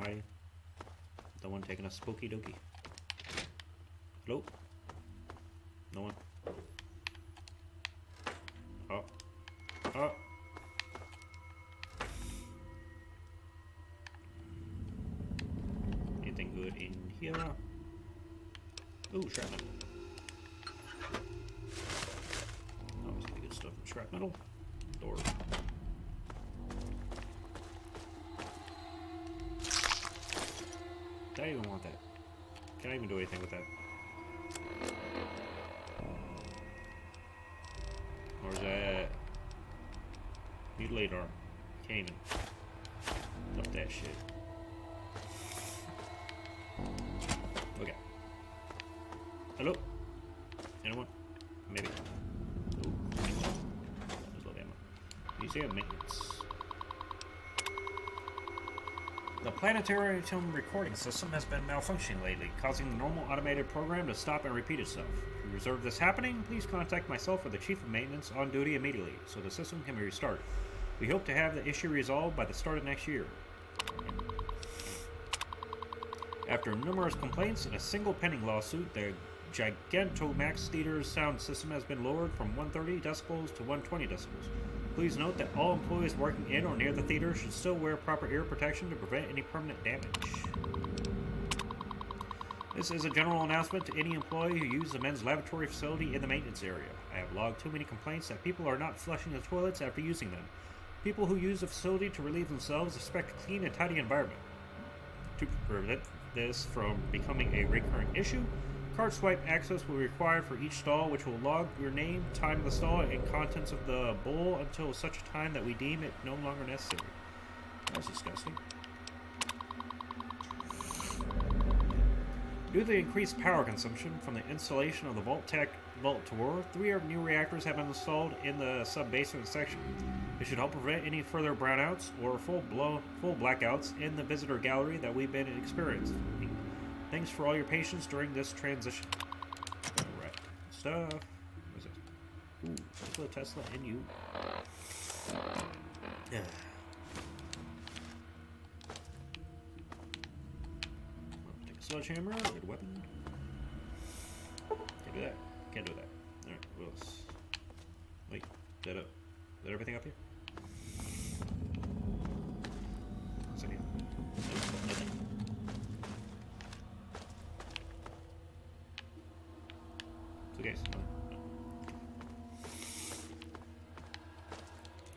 I the one taking a spooky dookie? Hello? No one? Oh. Oh. Anything good in here? Ooh, shrapnel. Always get good stuff from shrapnel. Door. I even want that. Can I even do anything with that? Or is that mutilate arm? Can't even. Up that shit. Okay. Hello? Anyone? Maybe. Ooh. There's low ammo. Museum maintenance. The Planetarium recording system has been malfunctioning lately, causing the normal automated program to stop and repeat itself. If you observe this happening, please contact myself or the Chief of Maintenance on duty immediately, so the system can be restarted. We hope to have the issue resolved by the start of next year. After numerous complaints and a single pending lawsuit, the Gigantamax Theater's sound system has been lowered from 130 decibels to 120 decibels. Please note that all employees working in or near the theater should still wear proper ear protection to prevent any permanent damage. This is a general announcement to any employee who uses the men's lavatory facility in the maintenance area. I have logged too many complaints that people are not flushing the toilets after using them. People who use the facility to relieve themselves expect a clean and tidy environment. To prevent this from becoming a recurring issue, card swipe access will be required for each stall, which will log your name, time of the stall, and contents of the bowl until such time that we deem it no longer necessary. That's disgusting. Due to the increased power consumption from the installation of the Vault-Tec Vault Tour, 3 new reactors have been installed in the sub-basement section. It should help prevent any further brownouts or full blackouts in the visitor gallery that we've been experiencing. Thanks for all your patience during this transition. Alright, stuff. What is it? Ooh, Tesla and you. Yeah. Take a sledgehammer, get a weapon. Can't do that. Can't do that. Alright, what else? Wait, is that everything up here? What's in here? Nope, nothing. Okay, so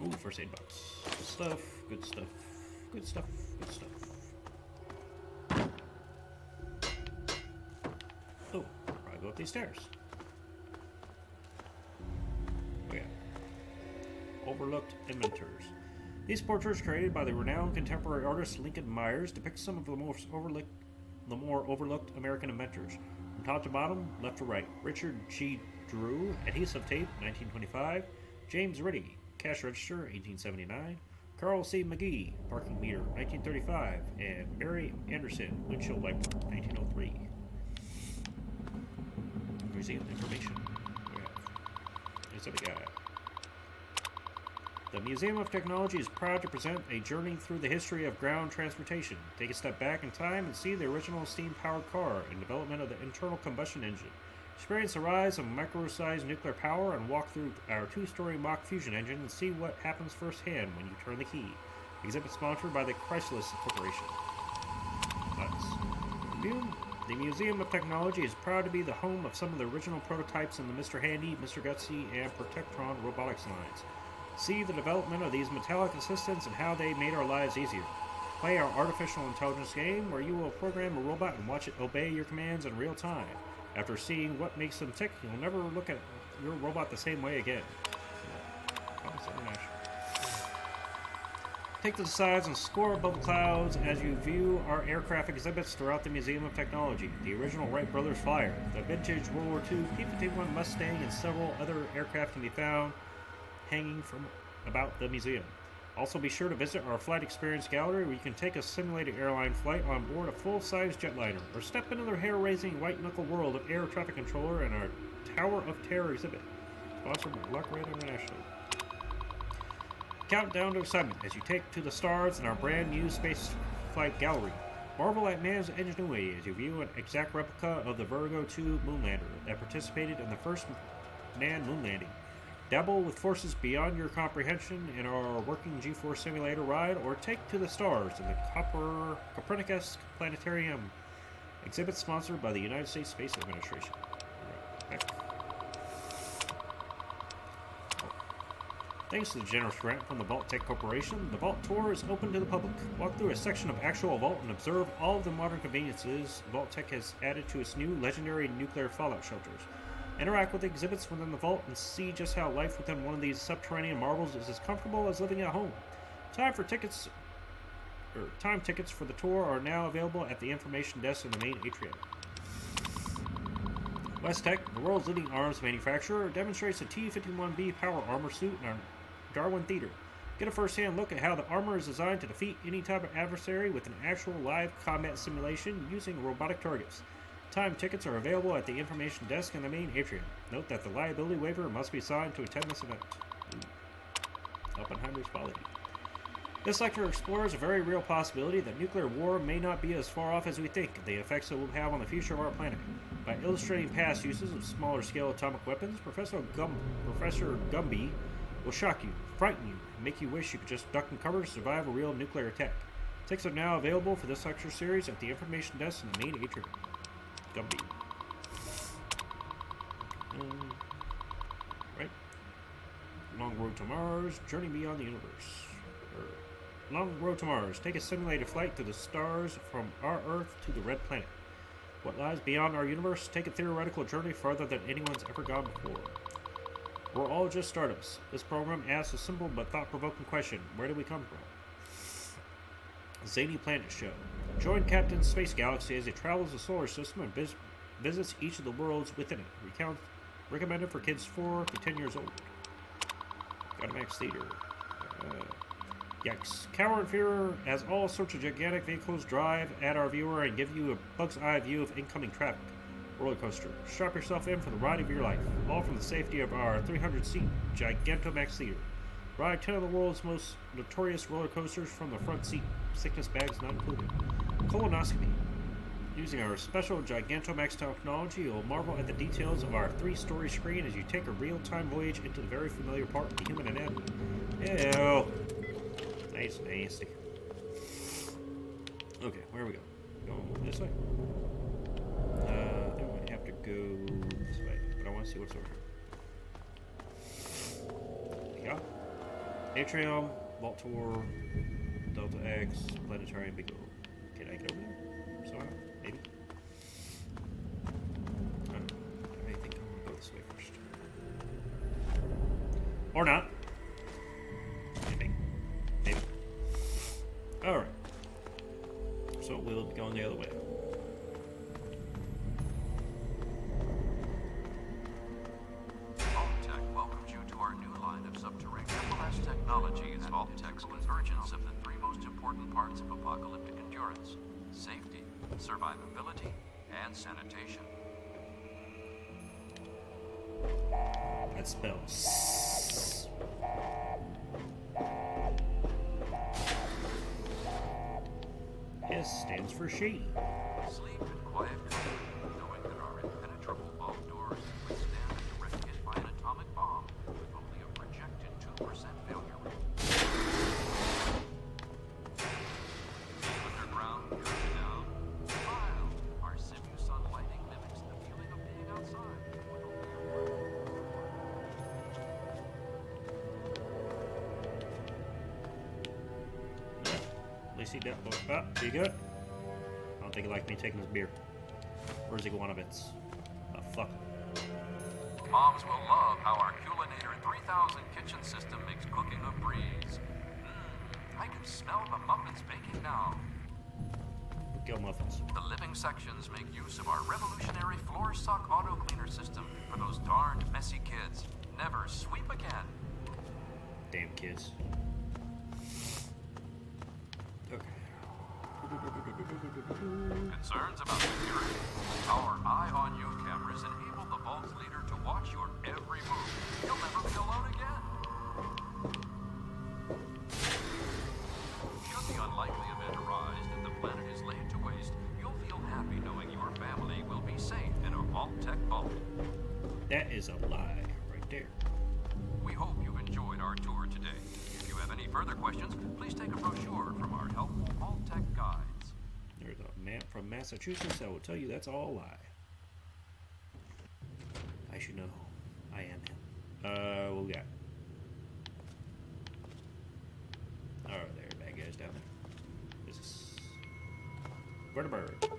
no. Ooh, first aid box. Good stuff, good stuff, good stuff, good stuff. Oh, probably go up these stairs. Oh yeah. Overlooked inventors. These portraits created by the renowned contemporary artist Lincoln Myers depict some of the more overlooked American inventors. From top to bottom, left to right, Richard G. Drew, adhesive tape, 1925, James Ritty, cash register, 1879, Carl C. McGee, parking meter, 1935, and Barry Anderson, windshield wiper, 1903. Museum information. Exhibit guide. The Museum of Technology is proud to present a journey through the history of ground transportation. Take a step back in time and see the original steam-powered car and development of the internal combustion engine. Experience the rise of micro-sized nuclear power and walk through our 2-story Mach fusion engine and see what happens firsthand when you turn the key. Exhibit sponsored by the Chrysler Corporation. Nice. The Museum of Technology is proud to be the home of some of the original prototypes in the Mr. Handy, Mr. Gutsy, and Protectron robotics lines. See the development of these metallic assistants and how they made our lives easier. Play our artificial intelligence game where you will program a robot and watch it obey your commands in real time. After seeing what makes them tick, you'll never look at your robot the same way again. Thomas International. Take to the sides and soar above the clouds as you view our aircraft exhibits throughout the Museum of Technology. The original Wright Brothers Flyer, the vintage World War II P-51 Mustang, and several other aircraft can be found hanging from about the museum. Also be sure to visit our flight experience gallery where you can take a simulated airline flight on board a full-size jetliner or step into the hair-raising white-knuckle world of air traffic controller and our Tower of Terror exhibit. Sponsored by Lockred International. Countdown to excitement as you take to the stars in our brand new space flight gallery. Marvel at man's ingenuity as you view an exact replica of the Virgo 2 moonlander that participated in the first manned moon landing. Dabble with forces beyond your comprehension in our working G-Force simulator ride, or take to the stars in the Copernicus Planetarium. Exhibit sponsored by the United States Space Administration. Thanks to the generous grant from the Vault Tech Corporation, the Vault Tour is open to the public. Walk through a section of actual Vault and observe all of the modern conveniences Vault Tech has added to its new legendary nuclear fallout shelters. Interact with the exhibits within the Vault and see just how life within one of these subterranean marvels is as comfortable as living at home. Time tickets for the tour are now available at the information desk in the main atrium. Westech, the world's leading arms manufacturer, demonstrates a T-51B power armor suit in our Darwin Theater. Get a first-hand look at how the armor is designed to defeat any type of adversary with an actual live combat simulation using robotic targets. Time tickets are available at the information desk in the main atrium. Note that the liability waiver must be signed to attend this event. Oppenheimer's quality. This lecture explores a very real possibility that nuclear war may not be as far off as we think, the effects it will have on the future of our planet. By illustrating past uses of smaller-scale atomic weapons, Professor Gumby will shock you, frighten you, and make you wish you could just duck and cover to survive a real nuclear attack. Tickets are now available for this lecture series at the information desk in the main atrium. Gumby. Right. Long Road to Mars, Journey Beyond the Universe. Long Road to Mars. Take a simulated flight through the stars from our Earth to the Red Planet. What lies beyond our universe? Take a theoretical journey farther than anyone's ever gone before. We're all just startups. This program asks a simple but thought-provoking question. Where did we come from? Zany Planet Show. Join Captain Space Galaxy as it travels the solar system and visits each of the worlds within it. Recommended for kids 4 to 10 years old. Gautamax Theater. Yikes. Cower and Fear as all sorts of gigantic vehicles drive at our viewer and give you a bug's eye view of incoming traffic. Roller coaster. Strap yourself in for the ride of your life, all from the safety of our 300-seat Gigantamax Theater. Ride 10 of the world's most notorious roller coasters from the front seat, sickness bags not included. Colonoscopy. Using our special Gigantamax technology, you'll marvel at the details of our 3-story screen as you take a real-time voyage into the very familiar part of the human anatomy. Ew. Nice, nasty. Okay, where we go? Going this way? Then we have to go this way, but I want to see what's over here. Yeah. Atrium, Vault Tour, Delta X, Planetarium, Big O. Can I get over there? Somehow? Maybe? I don't know. I think I'm going to go this way first. Or not. Maybe. Alright. So we'll be going the other way. Vault-Tec welcomes you to our new line of subterranean FLS technology is Vault-Tec's convergence of the 3 most important parts of apocalyptic endurance: safety, survivability, and sanitation. That spells. S stands for shady. Sleep in quiet comfort, knowing that our impenetrable vault doors withstand a direct hit by an atomic bomb with only a projected 2% failure rate. Underground, down, mild. Our Simu-Sun lighting mimics the feeling of being outside with only a word. At least he did. Oh, you good? I don't think he liked me taking his beer. Where's Iguanavitz? Oh, fuck. Moms will love how our Culinator 3000 kitchen system makes cooking a breeze. I can smell the muffins baking now. Go muffins. The living sections make use of our revolutionary floor sock auto cleaner system for those darned messy kids. Never sweep again. Damn kids. Okay. Concerns about security? Our Eye on You cameras enable the Vault's leader to watch your every move. You'll never be alone again. Should the unlikely event arise that the planet is laid to waste, is a lie right there. We hope you've enjoyed our tour today. If you have any further questions, please take a brochure from our helpful Vault-Tec guides. There's a man from Massachusetts that will tell you that's all a lie. I should know. I am him. What we got? Oh, there, bad guys down there. This is Vertibird.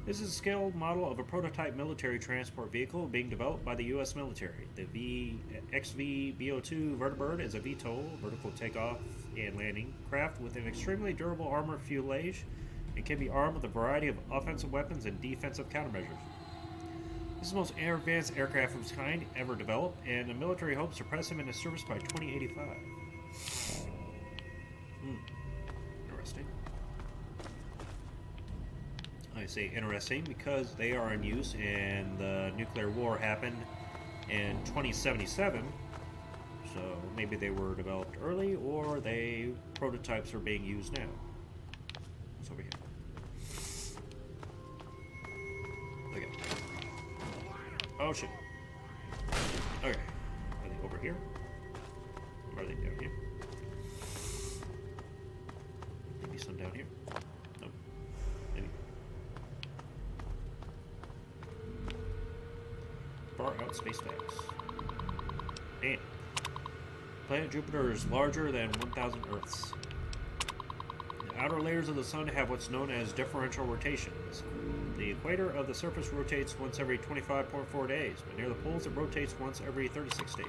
This is a scaled model of a prototype military transport vehicle being developed by the U.S. military. The XV-BO2 Vertibird is a VTOL, vertical takeoff and landing, craft with an extremely durable armor fuselage and can be armed with a variety of offensive weapons and defensive countermeasures. This is the most advanced aircraft of its kind ever developed, and the military hopes to press him into service by 2085. Interesting. I say interesting because they are in use, and the nuclear war happened in 2077. So maybe they were developed early, or they prototypes are being used now. What's over here? Okay. Oh shit. Okay. Are they over here? Or are they down here? Maybe some down here. Nope. Maybe. Far out space facts. And planet Jupiter is larger than 1,000 Earths. The outer layers of the sun have what's known as differential rotations. The equator of the surface rotates once every 25.4 days, but near the poles it rotates once every 36 days.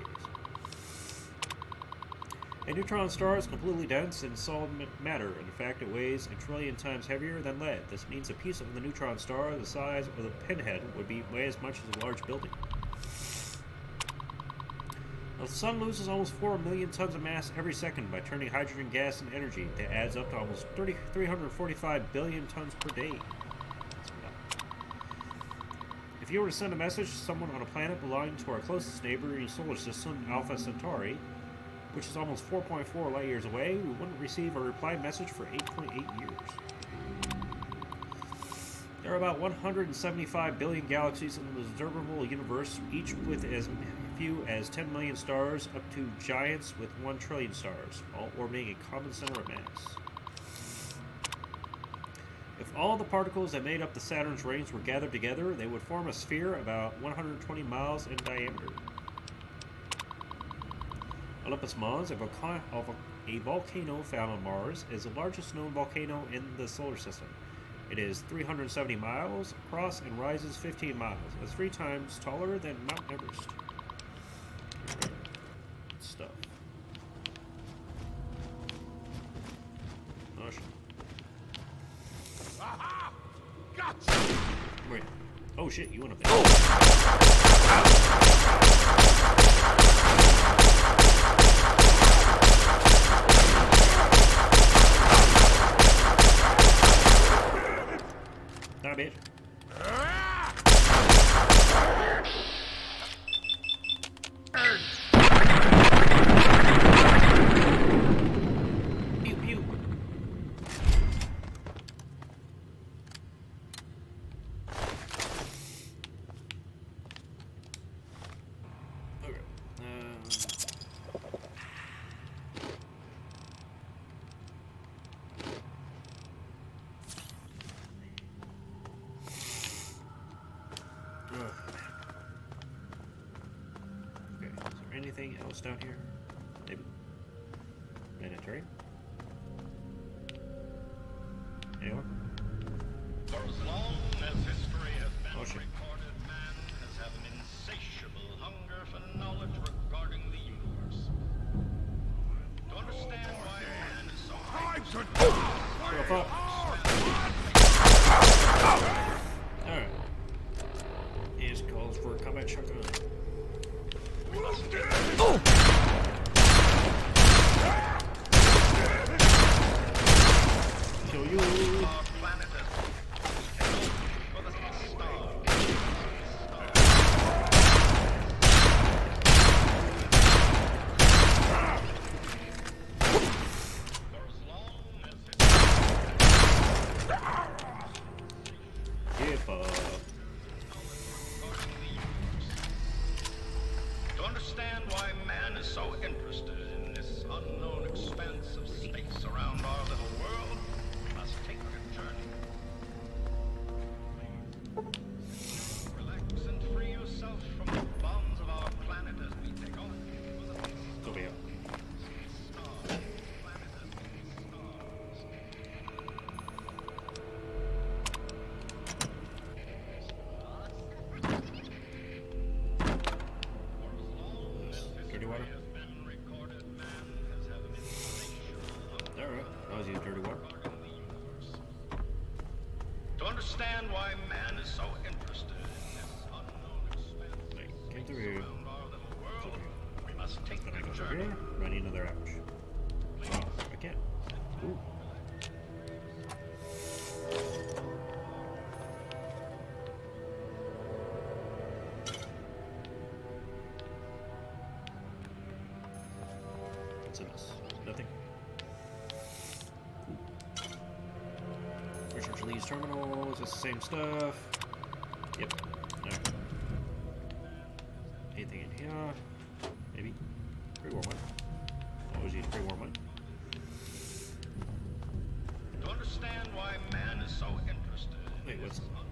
A neutron star is completely dense and solid matter. In fact, it weighs 1 trillion times heavier than lead. This means a piece of the neutron star the size of the pinhead would weigh as much as a large building. The sun loses almost 4 million tons of mass every second by turning hydrogen gas into energy. That adds up to almost 345 billion tons per day. If you were to send a message to someone on a planet belonging to our closest neighboring solar system, Alpha Centauri, which is almost 4.4 light years away, we wouldn't receive a reply message for 8.8 years. There are about 175 billion galaxies in the observable universe, each with as few as 10 million stars up to giants with 1 trillion stars, all orbiting a common center of mass. If all the particles that made up the Saturn's rings were gathered together, they would form a sphere about 120 miles in diameter. Olympus Mons, a volcano found on Mars, is the largest known volcano in the solar system. It is 370 miles across and rises 15 miles. It's 3 times taller than Mount Everest. Good stuff. Oh shit. Aha! Gotcha! Wait. Oh shit, you went up there. Not bitch. Pew pew. Okay. Okay, is there anything else down here? Maybe. Mandatory. Anyone? For as long as history has been Oh, shit. recorded, man has had an insatiable hunger for knowledge regarding the universe. To understand why man is so What the fuck? Alright. He just calls for a combat shotgun. Kill you. our planet is for the star. For as long as Yeah, bud. regarding the universe, Alright, I'll use dirty water. regarding the universe. To understand why man is so interested in this unknown expanse Wait, came through here. around our little It's over world, here. we must take Then I a go over journey. here. I need another ouch. Oh, I can't. Ooh. What's in this? Nothing. Research Lee's terminal. Is this the same stuff? Yep. Alright. Anything in here? Maybe. Pre-war money. Always use pre-war money. To understand why man is so interested in Wait, what's... this unknown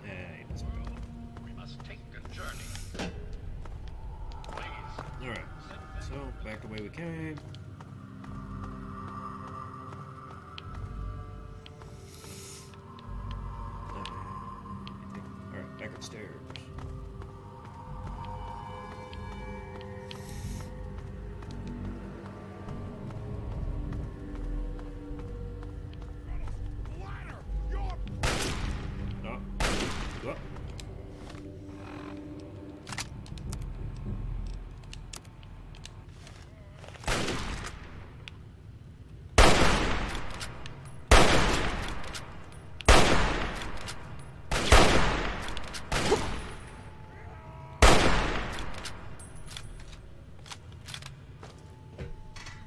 Hey, that's go. we must take a journey. Please, Alright. So, back the way we came. Alright, back upstairs. Oh. Go up.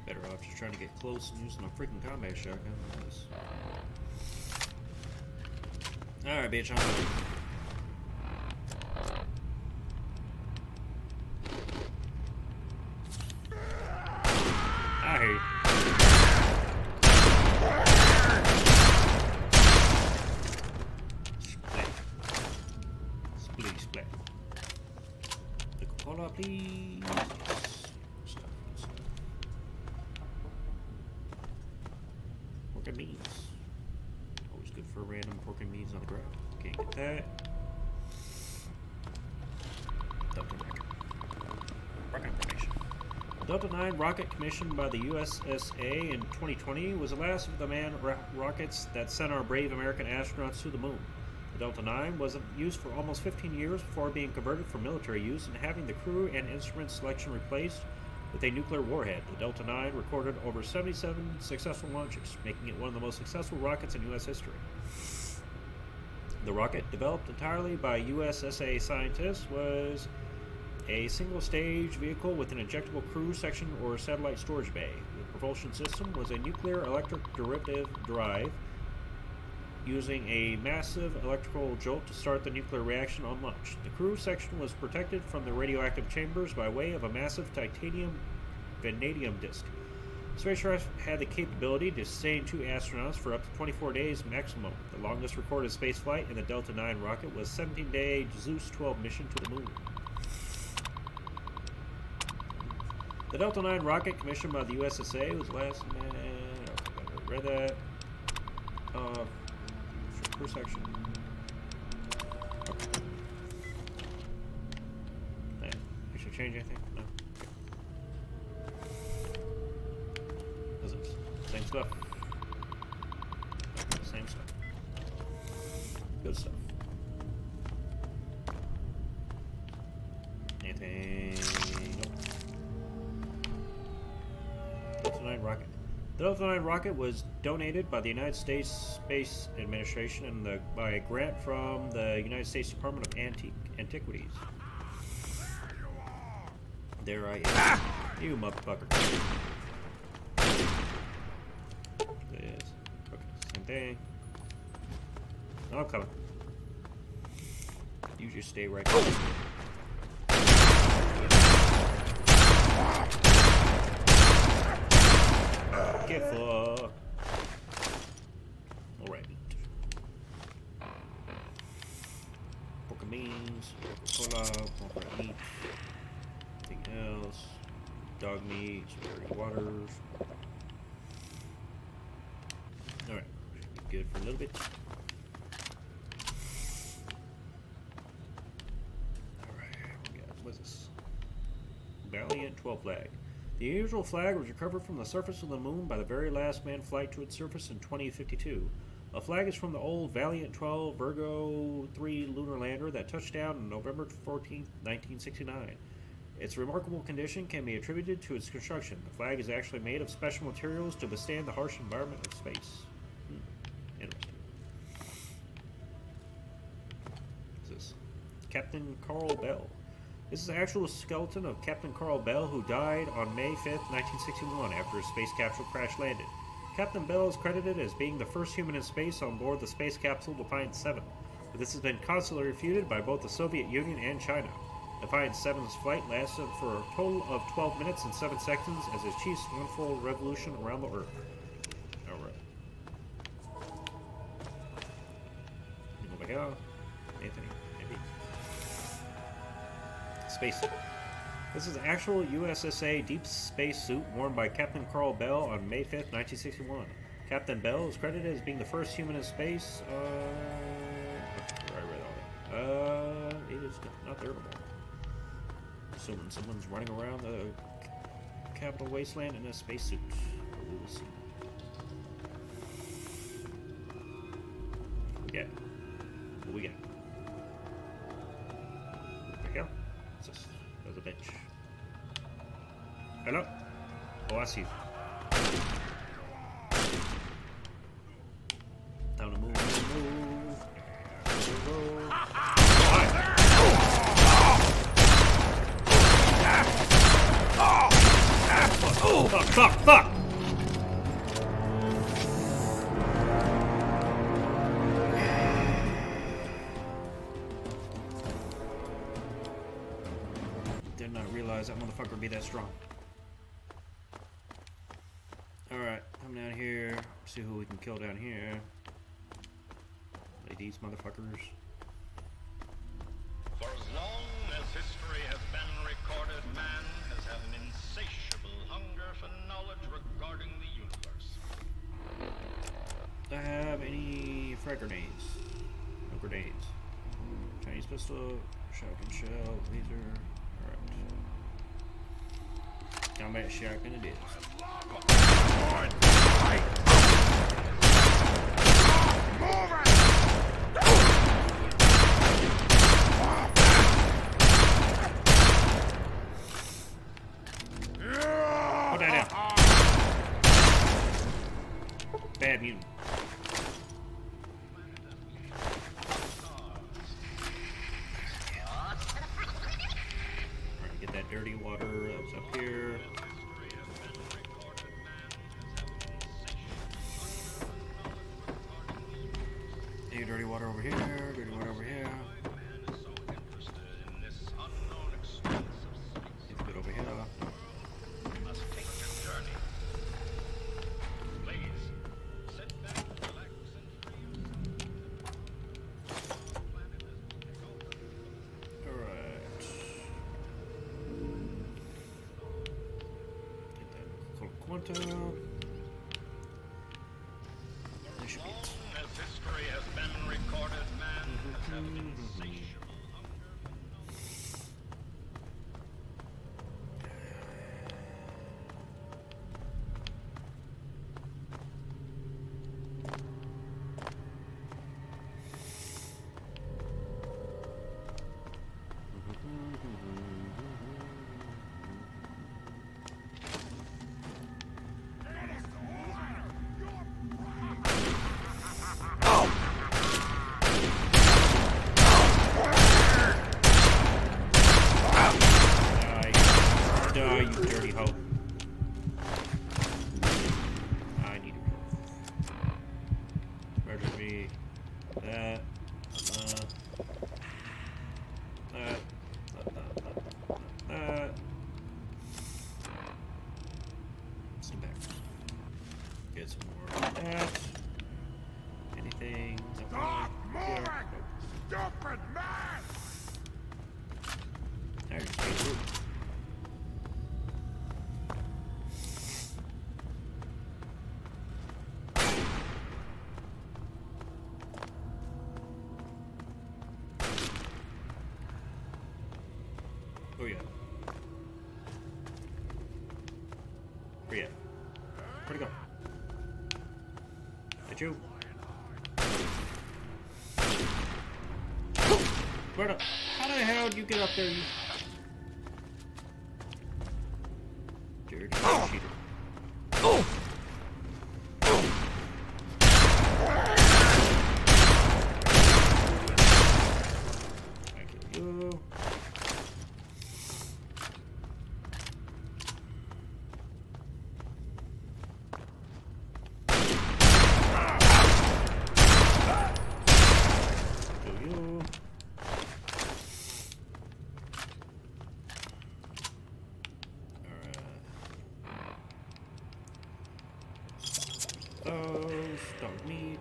Better off just trying to get close and using a freaking combat shotgun. Alright, bitch, I'm done. I hear you. Splat. Splitty splat. Coca-Cola, please. Stuff, stuff. Pork and beans. Always good for random pork and beans on the ground. Can't get that. Delta rocket. Rocket information. Delta 9 rocket commissioned by the USSA in 2020 was the last of the manned rockets that sent our brave American astronauts to the moon. The Delta 9 was used for almost 15 years before being converted for military use and having the crew and instrument selection replaced with a nuclear warhead. The Delta 9 recorded over 77 successful launches, making it one of the most successful rockets in U.S. history. The rocket, developed entirely by USSA scientists, was a single-stage vehicle with an ejectable crew section or satellite storage bay. The propulsion system was a nuclear electric derivative drive using a massive electrical jolt to start the nuclear reaction on launch. The crew section was protected from the radioactive chambers by way of a massive titanium vanadium disc. The spacecraft had the capability to sustain 2 astronauts for up to 24 days maximum. The longest recorded spaceflight in the Delta 9 rocket was a 17-day Zeus 12 mission to the moon. The Delta 9 rocket, commissioned by the USSA, was last. I read that. First section. Okay. I should change anything? No. Doesn't. Same stuff. Same stuff. Good stuff. Anything? Nope. Delta 9 rocket. The Delta 9 rocket was donated by the United States Space Administration and by a grant from the United States Department of Antiquities. There I am. You motherfucker. This. Okay, same thing. No, I'm coming. You just stay right there. Get fucked. Alright. Pork and beans, Coca-Cola, pork meat, anything else, dog meat, dirty waters. Alright, should be good for a little bit. Alright, we got, what's this? Valiant 12 flag. The unusual flag was recovered from the surface of the moon by the very last manned flight to its surface in 2052. A flag is from the old Valiant 12 Virgo 3 lunar lander that touched down on November 14, 1969. Its remarkable condition can be attributed to its construction. The flag is actually made of special materials to withstand the harsh environment of space. Interesting. What's this? Captain Carl Bell. This is the actual skeleton of Captain Carl Bell, who died on May 5th, 1961, after a space capsule crash landed. Captain Bell is credited as being the first human in space on board the space capsule Defiant 7, but this has been constantly refuted by both the Soviet Union and China. Defiant 7's flight lasted for a total of 12 minutes and 7 seconds as it achieved one full revolution around the Earth. Alright. Over here. Anthony, maybe. Spacesuit. This is the actual USSA deep space suit worn by Captain Carl Bell on May 5th, 1961. Captain Bell is credited as being the first human in space. Where I read all that. It is not there anymore. Assuming someone's running around the capital wasteland in a spacesuit. We will see. Yeah. What we got? There we go. What's this? There's a bench. Hello? Oh, I see you. Time to move, move. There we go. Hi. Fuck! Did not realize that motherfucker would be that strong. Alright, come down here, see who we can kill down here. Like these motherfuckers. For as long as history has been recorded, man has had an insatiable hunger for knowledge regarding the universe. Do I have any frag grenades? No grenades. Chinese pistol, shotgun shell, laser. Alright. Combat shotgun it is. Put that down. Bad mutant. Alright, get that dirty water that's up here. Hey, dirty water over here, dirty water over here. It's good over here. Quantum. There should be it. As history has been recorded, man has had an insatiable hunger for knowledge. Die, you dirty hoe. I need to go. Murder me. That. Let's do back. Get some more of that. Anything? Stop moving! Nope. Stupid man! There's the root. Oh yeah. Where'd he go? At you. Where the... How the hell did you get up there, you... Dirty cheater. I kill you. Kill you. Those don't need.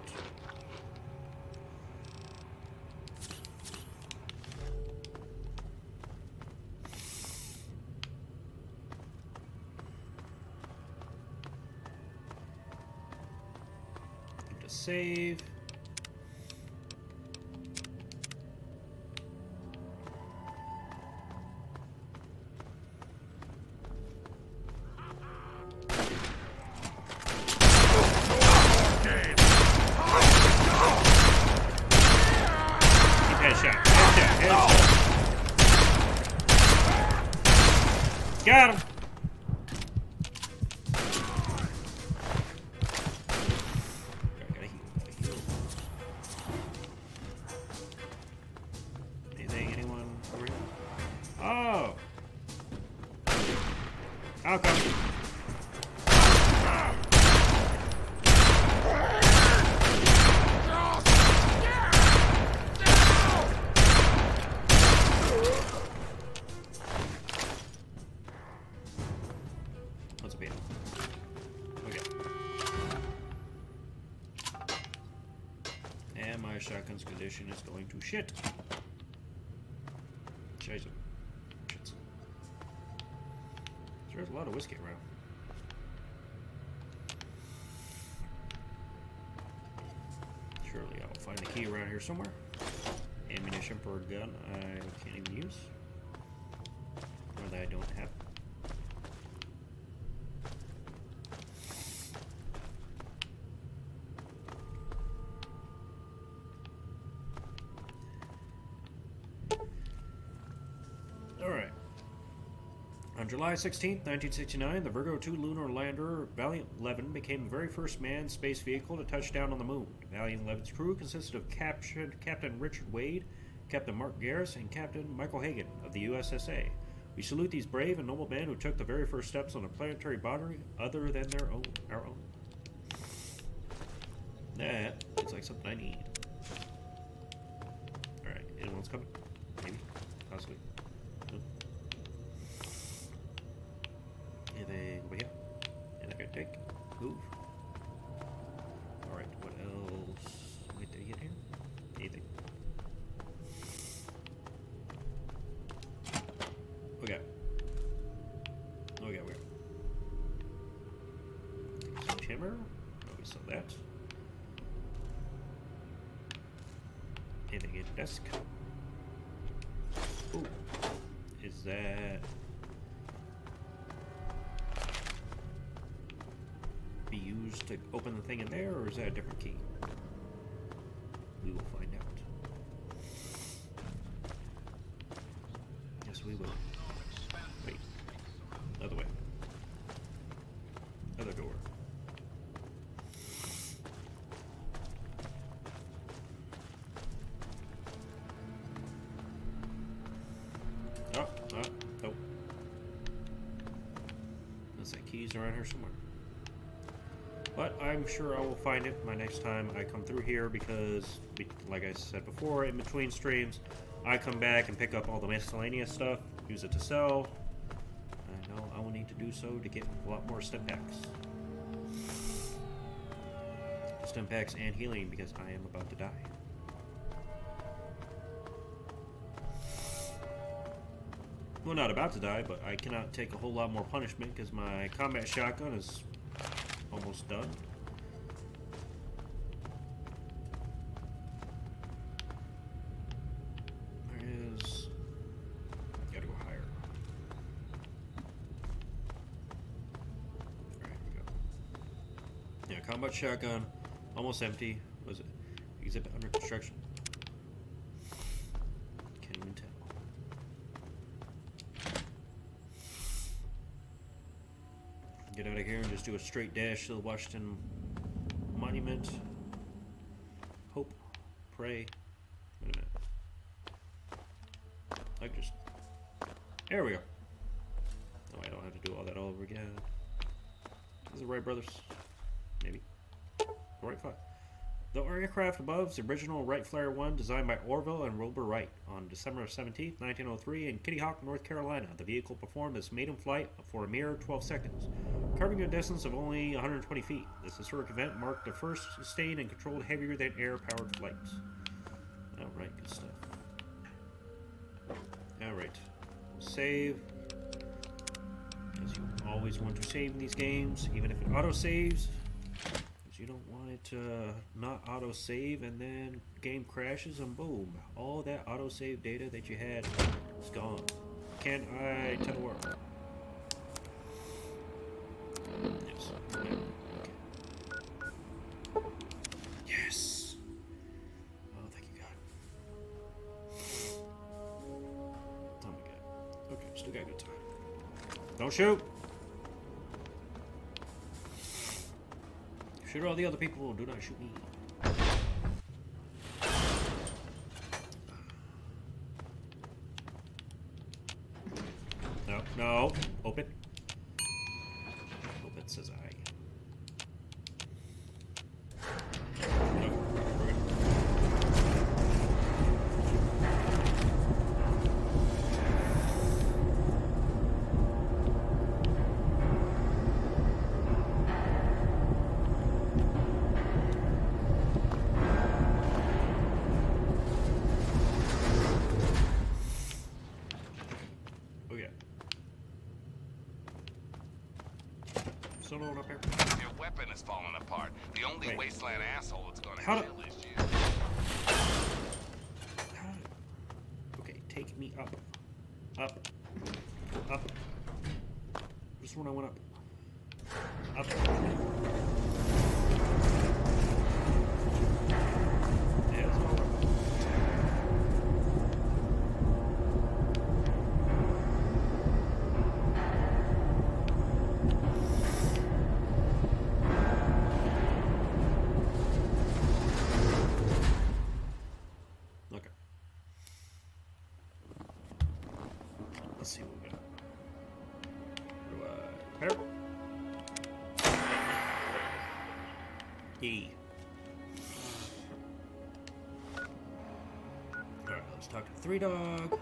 Need to save. Headshot. Got him. Gotta heal. Anything? Anyone over here? Oh. I'll come. What's a beat? Okay. And my shotgun's condition is going to shit. Scheiße. Shits. There's a lot of whiskey around. Surely I'll find the key around here somewhere. Ammunition for a gun I can't even use. Or that I don't have. Alright. On July 16th, 1969, the Virgo 2 lunar lander Valiant 11 became the very first manned space vehicle to touch down on the moon. Valiant 11's crew consisted of Captain Richard Wade, Captain Mark Garris, and Captain Michael Hagan of the USSA. We salute these brave and noble men who took the very first steps on a planetary boundary other than our own. That looks like something I need. Alright, anyone's coming? Maybe? Possibly. Nope. Anything over here? Anything I can take? Move. Alright, what else? Wait, did I get here? Anything? Okay. Okay, where? Some timber. Oh, we saw that. Anything in the desk? Ooh. Is that... be used to open the thing in there, or is that a different key? We will find out. Yes, we will. Wait. Other way. Other door. Oh. Looks like keys around here somewhere. But I'm sure I will find it my next time I come through here because, like I said before, in between streams, I come back and pick up all the miscellaneous stuff, use it to sell. I know I will need to do so to get a lot more stim packs. Stim packs and healing because I am about to die. Well, not about to die, but I cannot take a whole lot more punishment because my combat shotgun is almost done. There is... gotta go higher. Alright, we go. Yeah, combat shotgun, almost empty. Was it? Exhibit under construction. Can't even tell. Get out of here and just do a straight dash to the Washington Monument. Hope. Pray. Wait a minute. Like just. There we go. Oh, I don't have to do all that all over again. These are Wright brothers. Maybe. Wright 5. The aircraft above is the original Wright Flyer 1 designed by Orville and Wilbur Wright on December 17, 1903 in Kitty Hawk, North Carolina. The vehicle performed its maiden flight for a mere 12 seconds, covering a distance of only 120 feet. This historic event marked the first sustained and controlled heavier-than-air powered flights. Alright, good stuff. Alright. Save. As you always want to save in these games, even if it auto-saves. You don't want it to not auto-save and then game crashes and boom, all that auto-save data that you had is gone. Can I telework? Yes. Okay. Yes. Oh, thank you, God. Oh my God. Okay, still got good time. Don't shoot. Shoot all the other people, do not shoot me. No, no, open. Open, says I. No, we're good. Still no one up here? Your weapon is falling apart. The only Wait. wasteland asshole it's gonna How kill do- is you. Okay, take me up. Up. Up. Just when I went up. Up. Yeah, it's all up. Okay. Let's see what we got. Where do I repair? E. Alright, let's talk to Three Dog.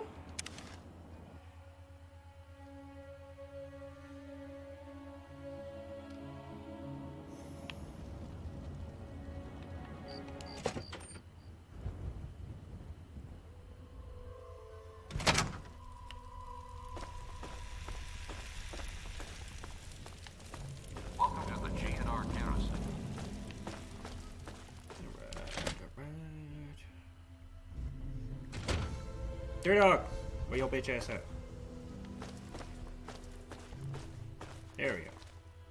Welcome to the GNR garrison. Alright. Three Dog! Where your bitch ass at? There we go.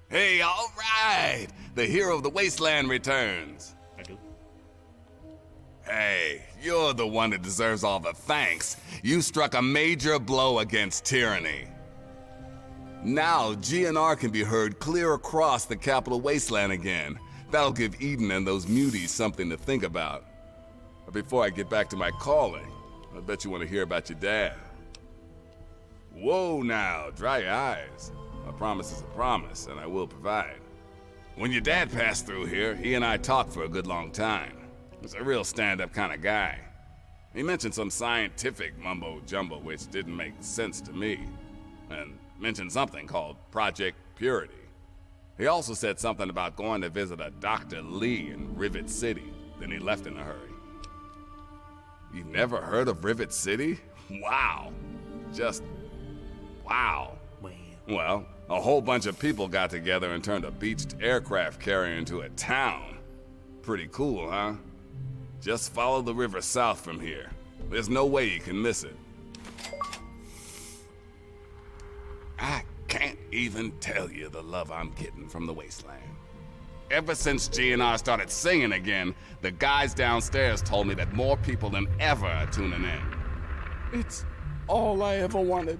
Hey, all right! The hero of the wasteland returns. I do. Hey, you're the one that deserves all the thanks. You struck a major blow against tyranny. Now, GNR can be heard clear across the capital wasteland again. That'll give Eden and those muties something to think about. But before I get back to my calling, I bet you want to hear about your dad. Whoa now, dry your eyes. A promise is a promise, and I will provide. When your dad passed through here, he and I talked for a good long time. He's a real stand-up kind of guy. He mentioned some scientific mumbo-jumbo which didn't make sense to me, and mentioned something called Project Purity. He also said something about going to visit a Dr. Lee in Rivet City, then he left in a hurry. You've never heard of Rivet City? Wow. Just wow. Man. Well, a whole bunch of people got together and turned a beached aircraft carrier into a town. Pretty cool, huh? Just follow the river south from here. There's no way you can miss it. I can't even tell you the love I'm getting from the wasteland. Ever since GNR started singing again, the guys downstairs told me that more people than ever are tuning in. It's all I ever wanted.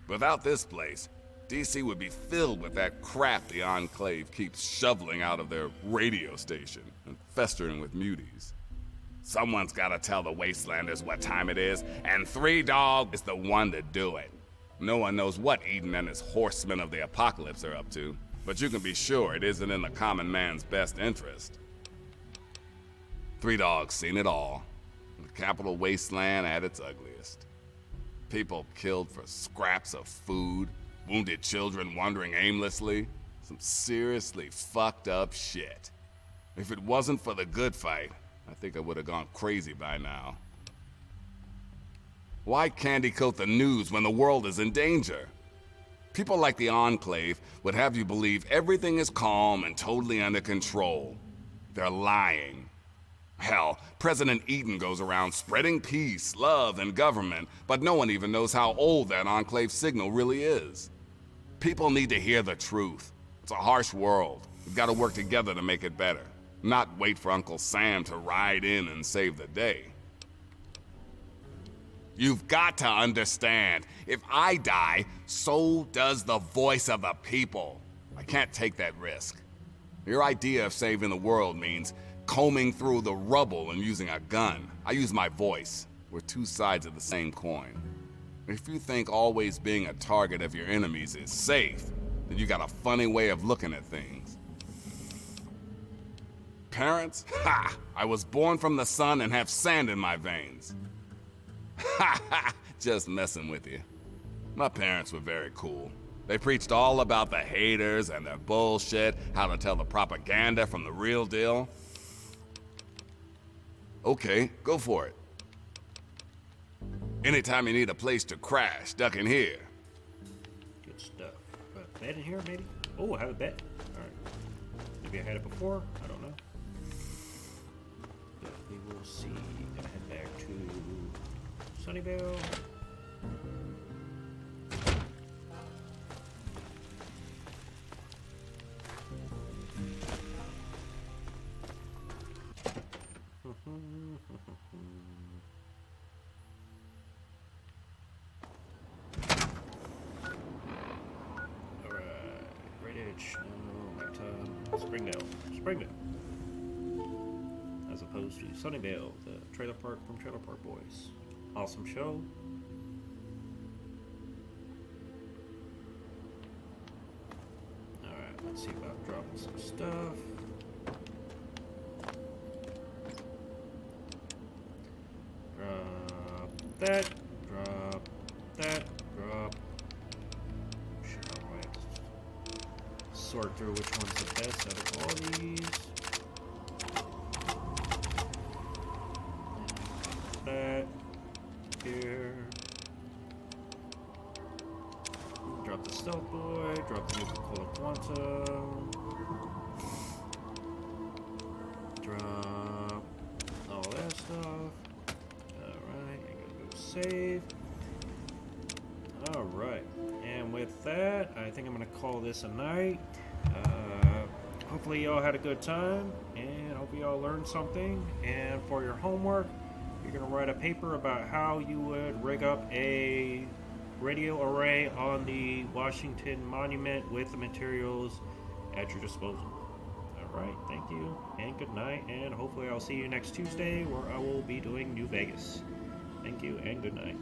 Without this place, DC would be filled with that crap the Enclave keeps shoveling out of their radio station and festering with muties. Someone's gotta tell the Wastelanders what time it is, and Three Dog is the one to do it. No one knows what Eden and his horsemen of the apocalypse are up to, but you can be sure it isn't in the common man's best interest. Three Dog's seen it all. The capital wasteland at its ugliest. People killed for scraps of food, wounded children wandering aimlessly. Some seriously fucked up shit. If it wasn't for the good fight, I think I would have gone crazy by now. Why candy coat the news when the world is in danger? People like the Enclave would have you believe everything is calm and totally under control. They're lying. Hell, President Eden goes around spreading peace, love, and government, but no one even knows how old that Enclave signal really is. People need to hear the truth. It's a harsh world. We've got to work together to make it better. Not wait for Uncle Sam to ride in and save the day. You've got to understand, if I die, so does the voice of the people. I can't take that risk. Your idea of saving the world means combing through the rubble and using a gun. I use my voice. We're two sides of the same coin. If you think always being a target of your enemies is safe, then you got a funny way of looking at things. Parents? Ha! I was born from the sun and have sand in my veins. Ha ha! Just messing with you. My parents were very cool. They preached all about the haters and their bullshit, how to tell the propaganda from the real deal. Okay, go for it. Anytime you need a place to crash, duck in here. Good stuff. Bet in here, maybe? Oh, I have a bet. Alright. Maybe I had it before? I don't know. But we will see. Gonna head back to Sunnyvale. Springdale, as opposed to Sunnyvale, the trailer park from Trailer Park Boys. Awesome show. Alright, let's see about dropping some stuff. Drop that, drop that, drop. Alright. Sort through which one's the best out of all these. That here. Drop the Stealth Boy, drop the Nuka-Cola Quantum. Drop all that stuff. Alright, I'm gonna go save. Alright, and with that, I think I'm gonna call this a night. Hopefully y'all had a good time, and hope y'all learned something. And for your homework, you're gonna write a paper about how you would rig up a radio array on the Washington Monument with the materials at your disposal. Alright, thank you, and good night, and hopefully I'll see you next Tuesday where I will be doing New Vegas. Thank you, and good night.